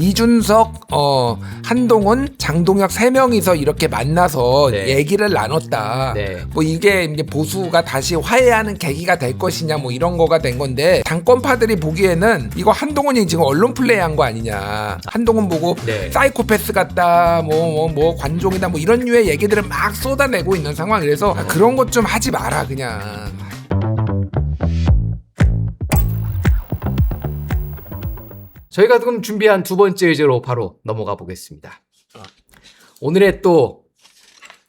이준석, 한동훈, 장동혁 3명이서 이렇게 만나서 네. 얘기를 나눴다. 네. 뭐 이게 이제 보수가 다시 화해하는 계기가 될 것이냐 뭐 이런 거가 된 건데 당권파들이 보기에는 이거 한동훈이 지금 언론 플레이한 거 아니냐. 한동훈 보고 네. 사이코패스 같다, 뭐 관종이다, 뭐 이런 류의 얘기들을 막 쏟아내고 있는 상황이라서 그런 것 좀 하지 마라 그냥. 저희가 지금 준비한 두 번째 의제로 바로 넘어가 보겠습니다. 오늘의 또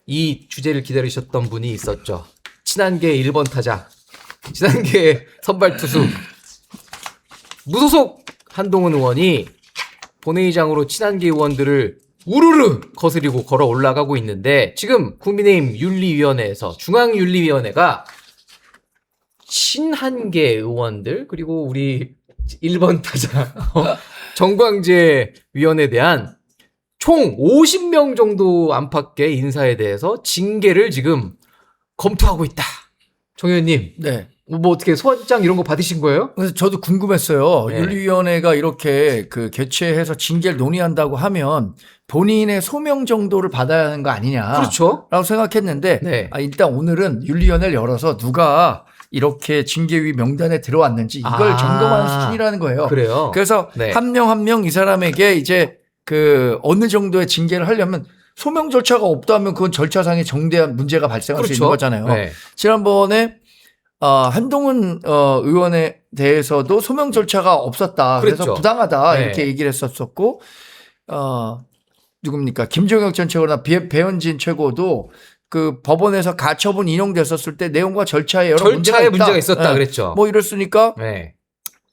이 주제를 기다리셨던 분이 있었죠. 친한계 1번 타자, 친한계 선발 투수 무소속 한동훈 의원이 본회의장으로 친한계 의원들을 우르르 거스리고 걸어 올라가고 있는데 지금 국민의힘 윤리위원회에서 중앙윤리위원회가 친한계 의원들 그리고 우리 1번 타자 정광재 위원에 대한 총 50명 정도 안팎의 인사에 대해서 징계를 지금 검토하고 있다. 정 의원님, 네. 뭐 어떻게 소환장 이런 거 받으신 거예요? 그래서 저도 궁금했어요. 네. 윤리위원회가 이렇게 그 개최해서 징계를 논의한다고 하면 본인의 소명 정도를 받아야 하는 거 아니냐. 그렇죠. 라고 생각했는데 네. 일단 오늘은 윤리위원회를 열어서 누가 이렇게 징계위 명단에 들어왔는지 이걸 점검하는 수준이라는 거예요. 그래요. 그래서 네. 한 명 한 명 이 사람에게 이제 그 어느 정도의 징계를 하려면 소명 절차가 없다면 그건 절차상의 정대한 문제가 발생할 수 있는 거잖아요. 네. 지난번에 한동훈 의원에 대해서도 소명 절차가 없었다. 그래서 그랬죠. 부당하다 네. 이렇게 얘기를 했었었고 누굽니까 김종혁 전 최고나 배현진 최고도 그 법원에서 가처분 인용됐었을 때 내용과 절차에 여러 문제가 있었다 네. 그랬죠. 뭐 이랬으니까 네.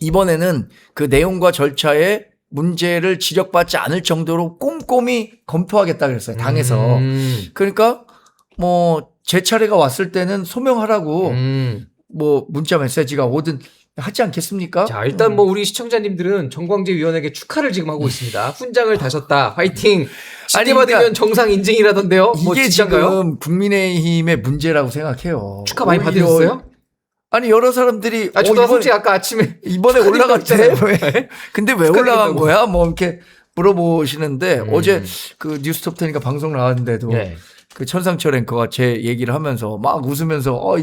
이번에는 그 내용과 절차에 문제를 지적받지 않을 정도로 꼼꼼히 검토하겠다 그랬어요. 당에서. 그러니까 뭐 제 차례가 왔을 때는 소명하라고 뭐 문자 메시지가 오든 하지 않겠습니까? 자, 일단 뭐 우리 시청자님들은 정광재 위원에게 축하를 지금 하고 있습니다. 훈장을 다셨다. 화이팅. 징계 받으면 그러니까 정상 인증이라던데요. 뭐 이게 진짜인가요? 지금 국민의힘의 문제라고 생각해요. 축하 많이 오히려 받으셨어요? 아니 여러 사람들이 저도 솔직히 아까 아침에 이번에 올라갔대. 왜? 근데 왜 올라간 축하드린다고. 거야? 뭐 이렇게 물어보시는데 어제 그 뉴스톱10이니까 방송 나왔는데도 네. 그 천상철 앵커가 제 얘기를 하면서 막 웃으면서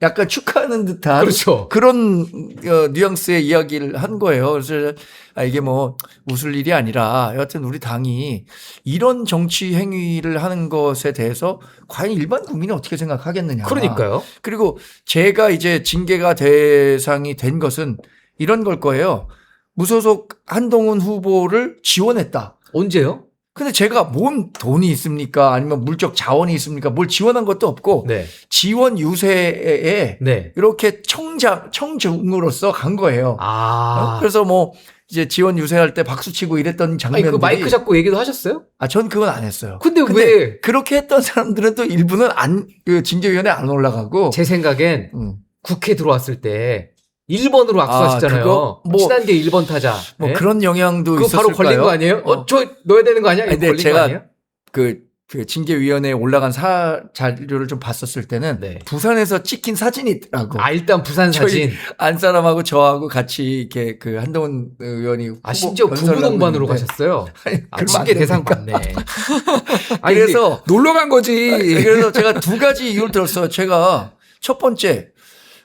약간 축하하는 듯한 그렇죠. 그런 뉘앙스의 이야기를 한 거예요. 그래서 이게 뭐 웃을 일이 아니라 여하튼 우리 당이 이런 정치 행위를 하는 것에 대해서 과연 일반 국민이 어떻게 생각하겠느냐. 그러니까요. 그리고 제가 이제 징계가 대상이 된 것은 이런 걸 거예요. 무소속 한동훈 후보를 지원했다. 언제요? 근데 제가 뭔 돈이 있습니까? 아니면 물적 자원이 있습니까? 뭘 지원한 것도 없고 네. 지원 유세에 네. 이렇게 청중으로서 간 거예요. 그래서 뭐 이제 지원 유세할 때 박수 치고 이랬던 아니 장면들이 그 마이크 잡고 얘기도 하셨어요? 전 그건 안 했어요. 근데 왜? 그렇게 했던 사람들은 또 일부는 그 징계위원회 안 올라가고 제 생각엔 국회 들어왔을 때 1번으로 악수하시잖아요. 그거 뭐 친한계 1번 타자. 뭐 네? 그런 영향도 그거 있었을까요? 바로 걸린 거 아니에요? 저 넣어야 되는 거 아니야? 이거 근데 걸린 거 제가 아니에요? 그 징계위원회에 올라간 자료를 좀 봤었을 때는 네. 부산에서 찍힌 사진이 있더라고. 일단 부산 사진. 안 사람하고 저하고 같이 이렇게 그 한동훈 의원이 심지어 부부 동반으로 가셨어요. 징계 대상 받네. 그래서 놀러 간 거지. 그래서 제가 두 가지 이유를 들었어요. 제가 첫 번째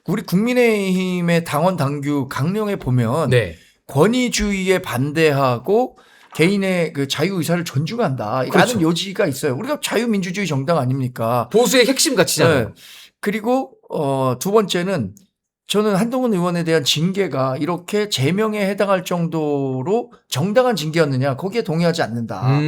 우리 국민의힘의 당원 당규 강령에 보면 네. 권위주의에 반대하고 개인의 그 자유의사를 존중한다. 그렇죠. 라는 요지가 있어요. 우리가 자유민주주의 정당 아닙니까? 보수의 핵심 가치잖아요. 네. 그리고 두 번째는 저는 한동훈 의원에 대한 징계가 이렇게 제명에 해당할 정도로 정당한 징계였느냐 거기에 동의하지 않는다.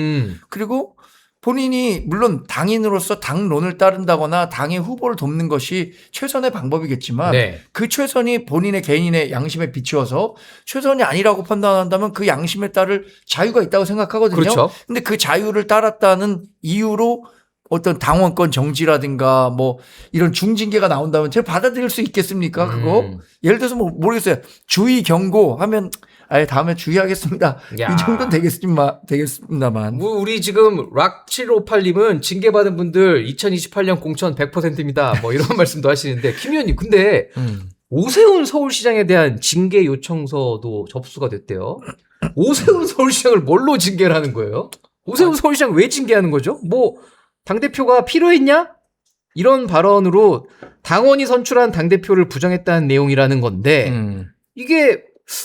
그리고 본인이 물론 당인으로서 당론을 따른다거나 당의 후보를 돕는 것이 최선의 방법이겠지만 네. 그 최선이 본인의 개인의 양심에 비추어서 최선이 아니라고 판단한다면 그 양심에 따를 자유가 있다고 생각하거든요. 그렇죠. 근데 그 자유를 따랐다는 이유로 어떤 당원권 정지라든가 뭐 이런 중징계가 나온다면 제가 받아들일 수 있겠습니까? 그거 예를 들어서 뭐 모르겠어요. 주의 경고하면 다음에 주의하겠습니다. 야. 이 정도는 되겠습니다만. 우리 지금 락758님은 징계받은 분들 2028년 공천 100%입니다. 뭐 이런 말씀도 하시는데 김 의원님 근데 오세훈 서울시장에 대한 징계 요청서도 접수가 됐대요. 오세훈 서울시장을 뭘로 징계를 하는 거예요? 오세훈 서울시장 왜 징계하는 거죠? 뭐 당대표가 필요했냐? 이런 발언으로 당원이 선출한 당대표를 부정했다는 내용이라는 건데 이게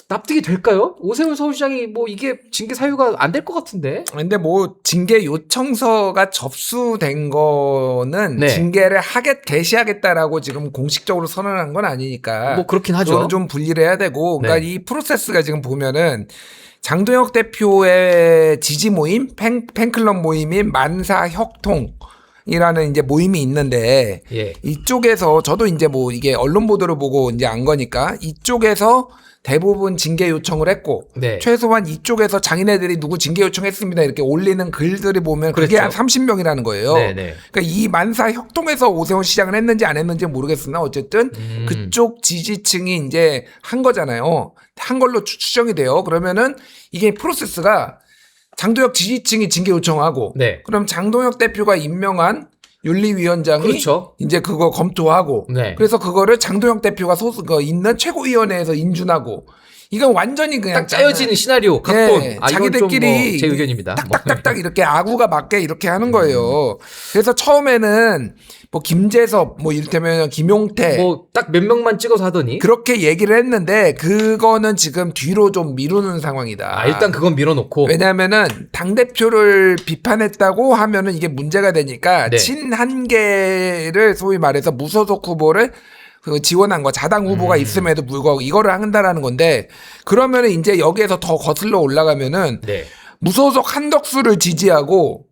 납득이 될까요? 오세훈 서울시장이 뭐 이게 징계 사유가 안 될 것 같은데. 근데 뭐 징계 요청서가 접수된 거는 네. 징계를 개시하겠다라고 지금 공식적으로 선언한 건 아니니까. 뭐 그렇긴 하죠. 그거는 좀 분리를 해야 되고, 그러니까 네. 이 프로세스가 지금 보면은 장동혁 대표의 지지 모임, 팬클럽 모임인 만사혁통. 이라는 이제 모임이 있는데 예. 이쪽에서 저도 이제 뭐 이게 언론 보도를 보고 이제 안 거니까 이쪽에서 대부분 징계 요청을 했고 네. 최소한 이쪽에서 장인애들이 누구 징계 요청했습니다 이렇게 올리는 글들이 보면 그게 그랬죠. 한 30명이라는 거예요. 네네. 그러니까 이 만사 협동에서 오세훈 시장을 했는지 안 했는지 모르겠으나 어쨌든 그쪽 지지층이 이제 한 거잖아요. 한 걸로 추정이 돼요. 그러면은 이게 프로세스가 장동혁 지지층이 징계 요청하고 네. 그럼 장동혁 대표가 임명한 윤리위원장이 그렇죠. 이제 그거 검토하고 네. 그래서 그거를 장동혁 대표가 있는 최고위원회에서 인준하고 이건 완전히 그냥 딱 짜여지는 시나리오 각본. 네, 아, 자기들끼리 제 의견입니다. 딱딱딱딱 이렇게 아구가 맞게 이렇게 하는 거예요. 그래서 처음에는 뭐 김재섭 뭐 이를테면 김용태 뭐 딱 몇 명만 찍어서 하더니. 그렇게 얘기를 했는데 그거는 지금 뒤로 좀 미루는 상황이다. 아, 일단 그건 밀어놓고. 왜냐하면은 당 대표를 비판했다고 하면은 이게 문제가 되니까 네. 친한계를 소위 말해서 무소속 후보를 그 지원한 거 자당 후보가 있음에도 불구하고 이거를 한다라는 건데 그러면은 이제 여기에서 더 거슬러 올라가면은 네. 무소속 한덕수를 지지하고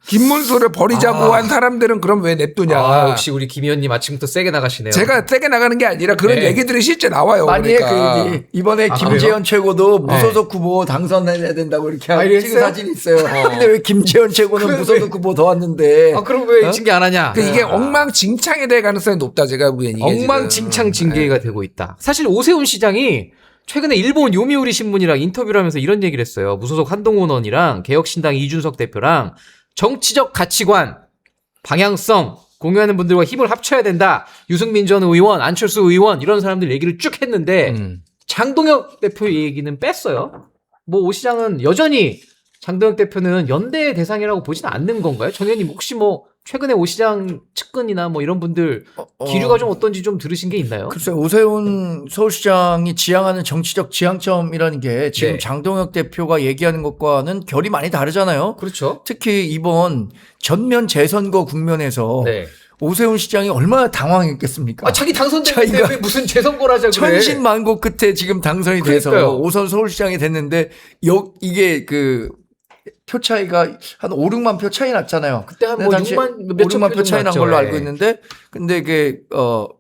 김문수를 버리자고 한 사람들은 그럼 왜 냅두냐. 아, 역시 우리 김 의원님 아침부터 세게 나가시네요. 제가 세게 나가는 게 아니라 그런 네. 얘기들이 실제 나와요. 많이 그러니까. 해, 그 얘기. 이번에 아, 김재현 최고도 무소속 후보 당선해야 된다고 이렇게 아, 찍은 이랬어요? 사진이 있어요. 근데 왜 김재현 최고는 무소속 후보 더 왔는데. 아, 그럼 왜 징계 안 하냐? 그 이게 엉망진창이 될 가능성이 높다. 제가 보기엔 이게 엉망진창 징계가 되고 있다. 사실 오세훈 시장이 최근에 일본 요미우리 신문이랑 인터뷰를 하면서 이런 얘기를 했어요. 무소속 한동훈 의원이랑 개혁신당 이준석 대표랑 정치적 가치관, 방향성 공유하는 분들과 힘을 합쳐야 된다. 유승민 전 의원, 안철수 의원 이런 사람들 얘기를 쭉 했는데 장동혁 대표 얘기는 뺐어요. 뭐 오 시장은 여전히 장동혁 대표는 연대의 대상이라고 보지는 않는 건가요? 정 의원님 혹시 뭐 최근에 오 시장 측근이나 뭐 이런 분들 기류가 좀 어떤지 좀 들으신 게 있나요? 글쎄 오세훈 서울시장이 지향하는 정치적 지향점이라는 게 지금 네. 장동혁 대표가 얘기하는 것과는 결이 많이 다르잖아요. 그렇죠. 특히 이번 전면 재선거 국면에서 네. 오세훈 시장이 얼마나 당황했겠습니까? 아, 자기 당선됐는데 자기가 왜 무슨 재선거라자 그래? 천신만고 끝에 지금 당선이 돼서 그러니까요. 오선 서울시장이 됐는데 이게 그 표 차이가 한 5, 6만 표 차이 났잖아요. 그때 한 근데 뭐 당시에 6만 몇천 5, 6만 표 차이 난 났죠. 걸로 예. 알고 있는데 근데 그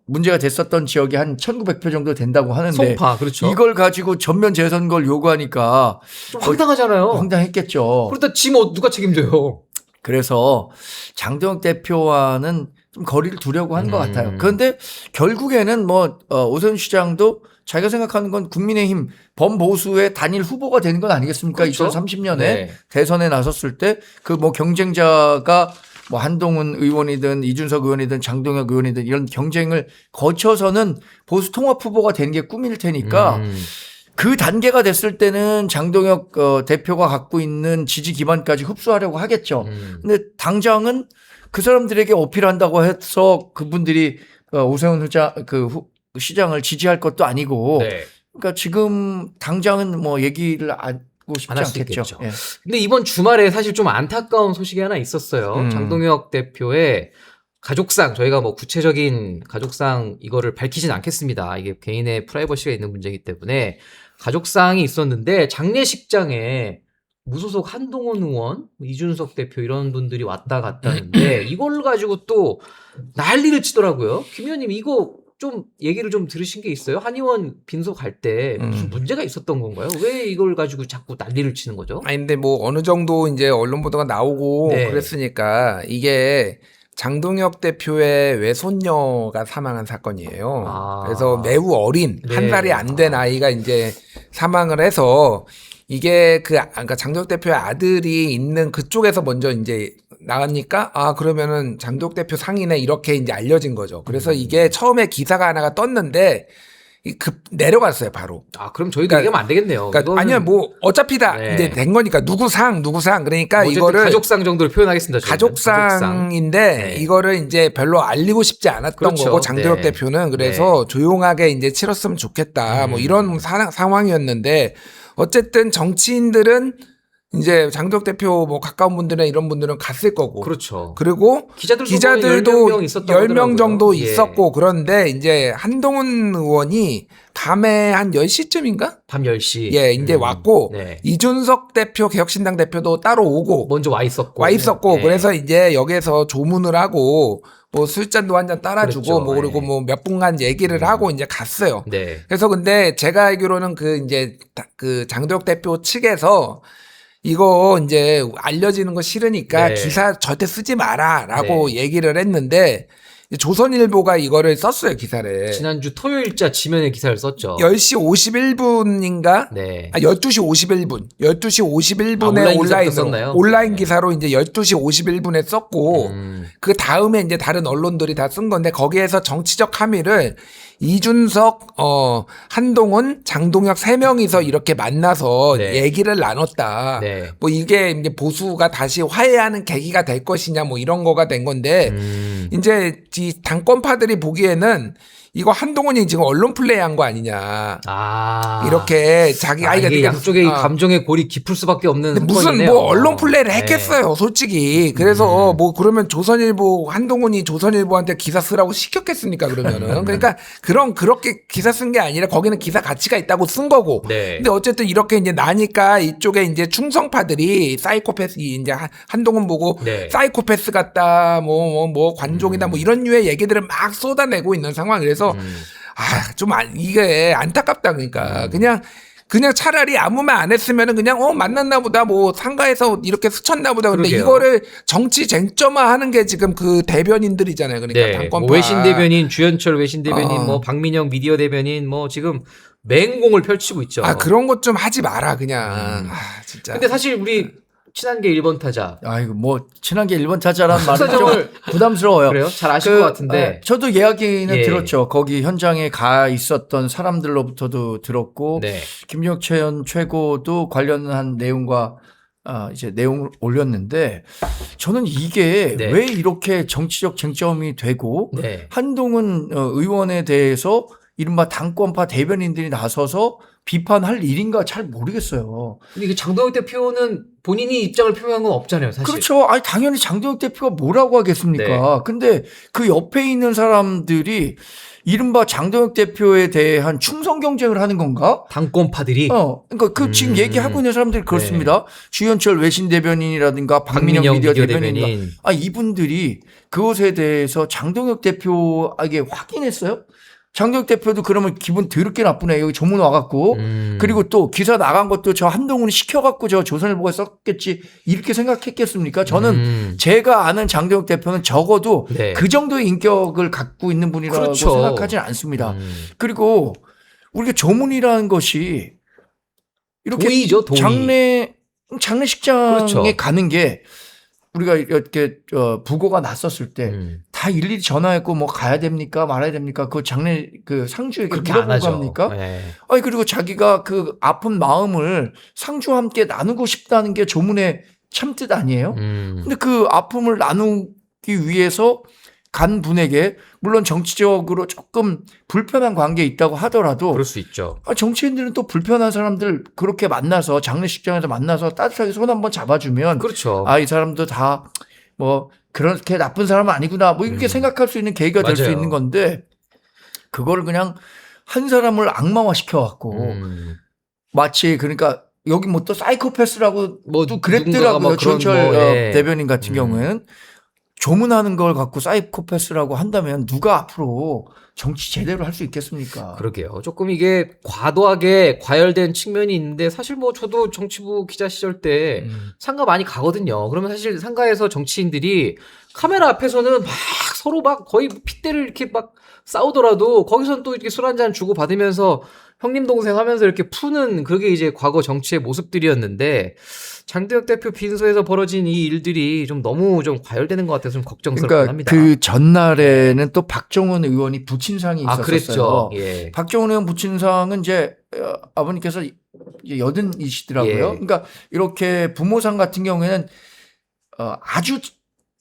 문제가 됐었던 지역이 한 1,900표 정도 된다고 하는데 송파 그렇죠. 이걸 가지고 전면 재선거를 요구하니까 좀 황당하잖아요. 황당했겠죠. 그러다 지 뭐 누가 책임져요? 그래서 장동혁 대표와는 좀 거리를 두려고 한 것 같아요. 그런데 결국에는 뭐 오세훈 시장도 자기가 생각하는 건 국민의힘 범보수의 단일 후보가 되는 건 아니겠습니까? 그렇죠. 2030년에 네. 대선에 나섰을 때 그 뭐 경쟁자가 뭐 한동훈 의원이든 이준석 의원이든 장동혁 의원이든 이런 경쟁을 거쳐서는 보수 통합 후보가 되는 게 꿈일 테니까 그 단계가 됐을 때는 장동혁 대표가 갖고 있는 지지 기반까지 흡수하려고 하겠죠. 근데 당장은 그 사람들에게 어필한다고 해서 그분들이 오세훈 시장을 지지할 것도 아니고 네. 그러니까 지금 당장은 뭐 얘기를 하고 싶지 안 할 수 않겠죠. 있겠죠. 예. 근데 이번 주말에 사실 좀 안타까운 소식이 하나 있었어요. 장동혁 대표의 가족상 저희가 뭐 구체적인 가족상 이거를 밝히진 않겠습니다. 이게 개인의 프라이버시가 있는 문제이기 때문에 가족상이 있었는데 장례식장에 무소속 한동훈 의원, 이준석 대표 이런 분들이 왔다 갔다 하는데 이걸 가지고 또 난리를 치더라고요. 김 의원님 이거 좀 얘기를 좀 들으신 게 있어요? 한의원 빈소 갈 때 무슨 문제가 있었던 건가요? 왜 이걸 가지고 자꾸 난리를 치는 거죠? 아니 근데 뭐 어느 정도 이제 언론 보도가 나오고 네. 그랬으니까 이게 장동혁 대표의 외손녀가 사망한 사건이에요. 아. 그래서 매우 어린 네. 한 살이 안 된 아이가 이제 사망을 해서 이게 그러니까 장동혁 대표의 아들이 있는 그쪽에서 먼저 이제 나가니까 그러면은 장동혁 대표 상인에 이렇게 이제 알려진 거죠. 그래서 이게 처음에 기사가 하나가 떴는데 급 내려갔어요 바로. 아, 그럼 저희도 그러니까- 얘기하면 안 되겠네요. 그러니까 이거는 아니야 뭐 어차피 다 네. 이제 된 거니까 누구상 그러니까 어쨌든 이거를 가족상 정도로 표현하겠습니다. 저희는. 가족상인데 네. 이거를 이제 별로 알리고 싶지 않았던 그렇죠. 거고 장도혁 네. 대표는 그래서 조용하게 이제 치렀으면 좋겠다 뭐 이런 상황이었는데 어쨌든 정치인들은 이제 장도혁 대표 뭐 가까운 분들이나 이런 분들은 갔을 거고 그렇죠. 그리고 기자들도 기자들도 10명 있었다고 10명 하더라고요. 정도 예. 있었고 그런데 이제 한동훈 의원이 밤에 한 10시쯤인가? 밤 10시. 예, 이제 왔고 네. 이준석 대표 개혁신당 대표도 따로 오고 먼저 와 있었고. 와 있었고 예. 그래서 이제 여기에서 조문을 하고 뭐 술잔도 한 잔 따라주고 그렇죠. 뭐 그리고 예. 뭐 몇 분간 얘기를 하고 이제 갔어요. 네. 그래서 근데 제가 알기로는 그 이제 그 장도혁 대표 측에서 이거 이제 알려지는 거 싫으니까 네. 기사 절대 쓰지 마라라고 네. 얘기를 했는데 조선일보가 이거를 썼어요 기사를. 지난주 토요일자 지면에 기사를 썼죠. 10시 51분인가? 네. 12시 51분. 12시 51분에 온라인 기사부터 온라인으로 썼나요? 온라인 네. 기사로 이제 12시 51분에 썼고 그 다음에 이제 다른 언론들이 다 쓴 건데 거기에서 정치적 함의를 이준석, 한동훈, 장동혁 세 명이서 이렇게 만나서 네. 얘기를 나눴다. 네. 뭐 이게 이제 보수가 다시 화해하는 계기가 될 것이냐 뭐 이런 거가 된 건데 이제 이 당권파들이 보기에는 이거 한동훈이 지금 언론 플레이한 거 아니냐. 아. 이렇게 자기 아, 이게 그러니까 양쪽의 이 감정의 골이 깊을 수밖에 없는 근데 무슨 사건이네요. 뭐 언론 플레이를 네. 했겠어요, 솔직히. 그래서 뭐 그러면 조선일보 한동훈이 조선일보한테 기사 쓰라고 시켰겠습니까 그러면은. 그러니까 그렇게 기사 쓴 게 아니라 거기는 기사 가치가 있다고 쓴 거고. 네. 근데 어쨌든 이렇게 이제 나니까 이쪽에 이제 충성파들이 사이코패스 이제 한동훈 보고 네. 사이코패스 같다, 뭐 관종이다, 뭐 이런 류의 얘기들을 막 쏟아내고 있는 상황. 그래서 좀 이게 안타깝다 그러니까 그냥 차라리 아무 말 안 했으면은 그냥 만났나 보다 뭐 상가에서 이렇게 스쳤나 보다 근데 그러게요. 이거를 정치 쟁점화하는 게 지금 그 대변인들이잖아요. 그러니까 네. 당권파 뭐 외신 대변인, 주현철 외신 대변인, 어. 뭐 박민영 미디어 대변인, 뭐 지금 맹공을 펼치고 있죠. 그런 것 좀 하지 마라 그냥. 진짜. 근데 사실 우리 친한계 1번 타자. 아이고 뭐 친한 게 1번 타자라는 말은 좀 속사정을 부담스러워요. 그래요? 잘 아실 것 같은데. 저도 이야기는 예. 들었죠. 거기 현장에 가 있었던 사람들로부터도 들었고 네. 김영철 최고도 관련한 내용과 이제 내용을 올렸는데 저는 이게 네. 왜 이렇게 정치적 쟁점이 되고 네. 한동훈 의원에 대해서 이른바 당권파 대변인들이 나서서 비판할 일인가 잘 모르겠어요. 근데 이게 장동혁 대표는 본인이 입장을 표명한 건 없잖아요, 사실. 그렇죠. 아니 당연히 장동혁 대표가 뭐라고 하겠습니까? 네. 근데 그 옆에 있는 사람들이 이른바 장동혁 대표에 대한 충성 경쟁을 하는 건가? 당권파들이. 그러니까 그 지금 얘기하고 있는 사람들이 그렇습니다. 주현철 외신 대변인이라든가 박민영 미디어 대변인이라든가 이분들이 그것에 대해서 장동혁 대표에게 확인했어요. 장동혁 대표도 그러면 기분 더럽게 나쁘네. 여기 조문 와갖고. 그리고 또 기사 나간 것도 저 한동훈이 시켜갖고 저 조선일보가 썼겠지. 이렇게 생각했겠습니까? 저는 제가 아는 장동혁 대표는 적어도 네. 그 정도의 인격을 갖고 있는 분이라고 그렇죠. 생각하지는 않습니다. 그리고 우리가 조문이라는 것이 이렇게 도의죠, 도의. 장례식장에 그렇죠. 가는 게 우리가 이렇게 부고가 났었을 때 다 일일이 전화했고 뭐 가야 됩니까 말아야 됩니까 그 장례 그 상주에게 그렇게 안 물어보고 하죠. 합니까? 네. 아니 그리고 자기가 그 아픈 마음을 상주와 함께 나누고 싶다는 게 조문의 참뜻 아니에요? 근데 그 아픔을 나누기 위해서 간 분에게 물론 정치적으로 조금 불편한 관계에 있다고 하더라도 그럴 수 있죠. 정치인들은 또 불편한 사람들 그렇게 만나서 장례식장에서 만나서 따뜻하게 손 한번 잡아주면 그렇죠. 이 사람도 다 뭐 그렇게 나쁜 사람은 아니구나 뭐 이렇게 생각할 수 있는 계기가 될 수 맞아요. 있는 건데 그거를 그냥 한 사람을 악마화 시켜갖고 마치 그러니까 여기 뭐 또 사이코패스라고 뭐 또 누군가가 그랬더라고요. 뭐 그런 주현철 뭐, 예. 대변인 같은 경우에는 조문하는 걸 갖고 사이코패스라고 한다면 누가 앞으로 정치 제대로 할 수 있겠습니까? 그러게요. 조금 이게 과도하게 과열된 측면이 있는데 사실 뭐 저도 정치부 기자 시절 때 상가 많이 가거든요. 그러면 사실 상가에서 정치인들이 카메라 앞에서는 막 서로 막 거의 핏대를 이렇게 막 싸우더라도 거기서는 또 이렇게 술 한잔 주고 받으면서 형님 동생 하면서 이렇게 푸는 그게 이제 과거 정치의 모습들이었는데 장도혁 대표 빈소에서 벌어진 이 일들이 좀 너무 좀 과열되는 것 같아서 좀 걱정스럽긴 그러니까 합니다. 그 전날에는 또 박종훈 의원이 부친상이 있었어요. 그랬죠. 예. 박종훈 의원 부친상은 이제 아버님께서 이제 80이시더라고요. 예. 그러니까 이렇게 부모상 같은 경우에는 아주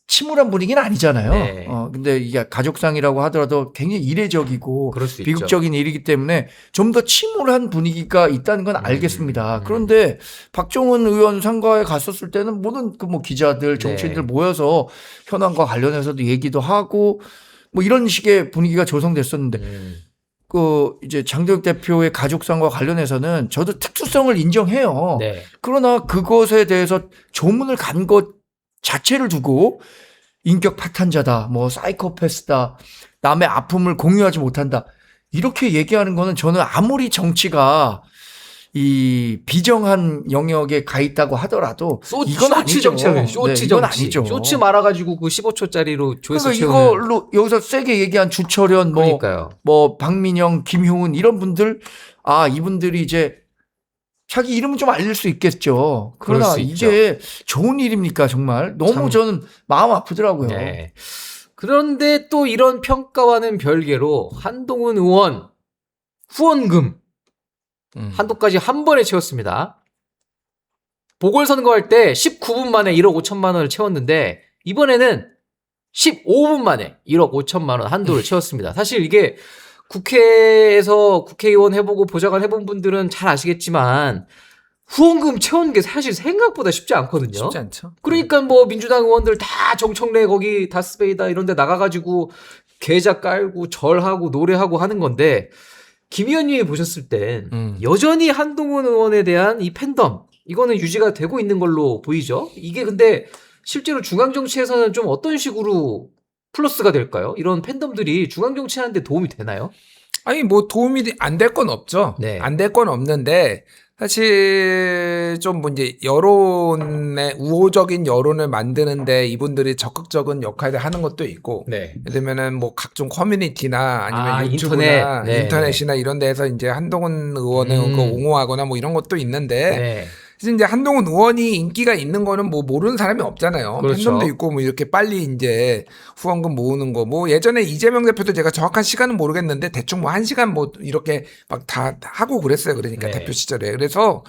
침울한 분위기는 아니잖아요. 네. 근데 이게 가족상이라고 하더라도 굉장히 이례적이고 그럴 수 있죠. 비극적인 일이기 때문에 좀 더 침울한 분위기가 있다는 건 알겠습니다. 그런데 박종훈 의원 상가에 갔었을 때는 모든 그 뭐 기자들, 정치인들 네. 모여서 현안과 관련해서도 얘기도 하고 뭐 이런 식의 분위기가 조성됐었는데 그 이제 장도혁 대표의 가족상과 관련해서는 저도 특수성을 인정해요. 네. 그러나 그것에 대해서 조문을 간 것 자체를 두고 인격 파탄자다, 뭐 사이코패스다, 남의 아픔을 공유하지 못한다 이렇게 얘기하는 거는 저는 아무리 정치가 이 비정한 영역에 가 있다고 하더라도 이건 쇼츠 아니죠. 정치하면 쇼츠 이건 정치. 아니죠. 쇼츠 말아가지고 그 15초짜리로 조회수 그러니까 채우는. 이걸로 여기서 세게 얘기한 주철현, 그러니까요. 뭐 박민영, 김효은 이런 분들 이분들이 이제 자기 이름은 좀 알릴 수 있겠죠. 그러나 그럴 수 이게 좋은 일입니까 정말? 너무 참. 저는 마음 아프더라고요. 네. 그런데 또 이런 평가와는 별개로 한동훈 의원 후원금 한도까지 한 번에 채웠습니다. 보궐선거할 때 19분 만에 1억 5천만 원을 채웠는데 이번에는 15분 만에 1억 5천만 원 한도를 채웠습니다. 사실 이게 국회에서 국회의원 해보고 보좌관 해본 분들은 잘 아시겠지만 후원금 채우는 게 사실 생각보다 쉽지 않거든요. 쉽지 않죠. 그러니까 뭐 민주당 의원들 다 정청래 거기 다스베이다 이런 데 나가가지고 계좌 깔고 절하고 노래하고 하는 건데 김 의원님이 보셨을 땐 여전히 한동훈 의원에 대한 이 팬덤 이거는 유지가 되고 있는 걸로 보이죠. 이게 근데 실제로 중앙정치에서는 좀 어떤 식으로 플러스가 될까요? 이런 팬덤들이 중앙정치하는 데 도움이 되나요? 아니 뭐 도움이 안 될 건 없죠. 네. 안 될 건 없는데 사실 좀 뭐 이제 여론의 우호적인 여론을 만드는데 이분들이 적극적인 역할을 하는 것도 있고 네. 예를 들면은 뭐 각종 커뮤니티나 아니면 유튜브나 인터넷. 네. 인터넷이나 이런 데서 이제 한동훈 의원을 그 옹호하거나 뭐 이런 것도 있는데 네. 사실 이제 한동훈 의원이 인기가 있는 거는 뭐 모르는 사람이 없잖아요. 그렇죠. 팬덤도 있고 뭐 이렇게 빨리 이제 후원금 모으는 거 뭐 예전에 이재명 대표도 제가 정확한 시간은 모르겠는데 대충 뭐 1시간 뭐 이렇게 막 다 하고 그랬어요. 그러니까 네. 대표 시절에. 그래서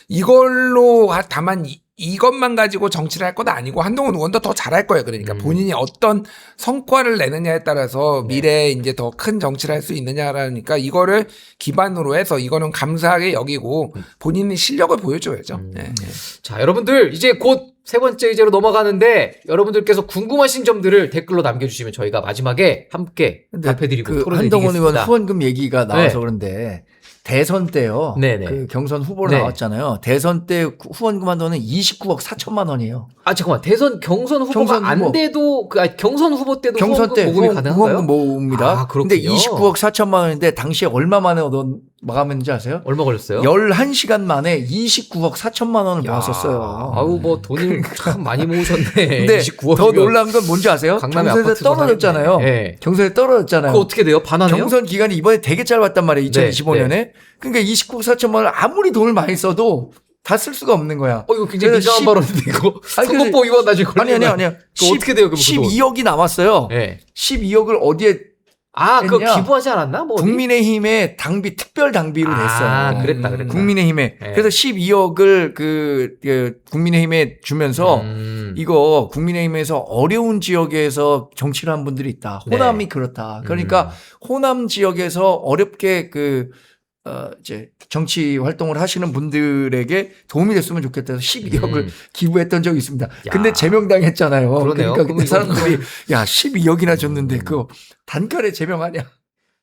이걸로 다만 이것만 가지고 정치를 할 건 아니고 한동훈 의원도 더 잘할 거예요. 그러니까 본인이 어떤 성과를 내느냐에 따라서 미래에 이제 더 큰 정치를 할 수 있느냐라니까 이거를 기반으로 해서 이거는 감사하게 여기고 본인의 실력을 보여줘야죠. 네. 자, 여러분들 이제 곧 세 번째 의제로 넘어가는데 여러분들께서 궁금하신 점들을 댓글로 남겨주시면 저희가 마지막에 함께 답해드리고 그 토론해드리겠습니다. 한동훈 의원 후원금 얘기가 나와서 네. 그런데 대선 때요. 네네. 그 경선 후보로 네. 나왔잖아요. 대선 때 후원금 한도는 29억 4천만 원이에요. 아 잠깐만 경선 후보가 경선 안 후보. 돼도 경선 후보 때도 경선 때 후원금 모금이 가능한가요? 후원금 모읍니다. 아, 그렇군요. 근데 29억 4천만 원인데 당시에 얼마 만에 마감했는지 아세요? 얼마 걸렸어요? 11시간 만에 29억 4천만 원을 모았었어요. 아우 뭐 돈을 참 많이 모으셨네. 근데 29억 더 놀라운 건 뭔지 아세요? 강남의 경선에 아파트도 떨어졌잖아요. 사겠네. 네. 경선에 떨어졌잖아요. 그거 어떻게 돼요? 반환해요? 경선 기간이 이번에 되게 짧았단 말이에요. 2025년에. 네. 그러니까 29억 4천만 원 아무리 돈을 많이 써도 다 쓸 수가 없는 거야. 이거 굉장히 그래서 민감한 발언인데 이거 아니, 선거법 위반 나중에 걸리는 아니야. 그거 어떻게 돼요? 그럼 12억이 남았어요. 네. 12억을 어디에 아, 그거 했냐? 기부하지 않았나? 뭐 어디? 국민의힘에 당비 특별 당비로 냈어요. 아, 그랬다. 국민의힘에. 네. 그래서 12억을 그 국민의힘에 주면서 이거 국민의힘에서 어려운 지역에서 정치를 한 분들이 있다. 호남이 그렇다. 그러니까 호남 지역에서 어렵게 이제 정치 활동을 하시는 분들에게 도움이 됐으면 좋겠다 해서 12억을 기부했던 적이 있습니다. 근데 제명당했잖아요. 그러네요. 그러니까 그때 사람들이 야 12억이나 줬는데 그거 단칼에 제명하냐.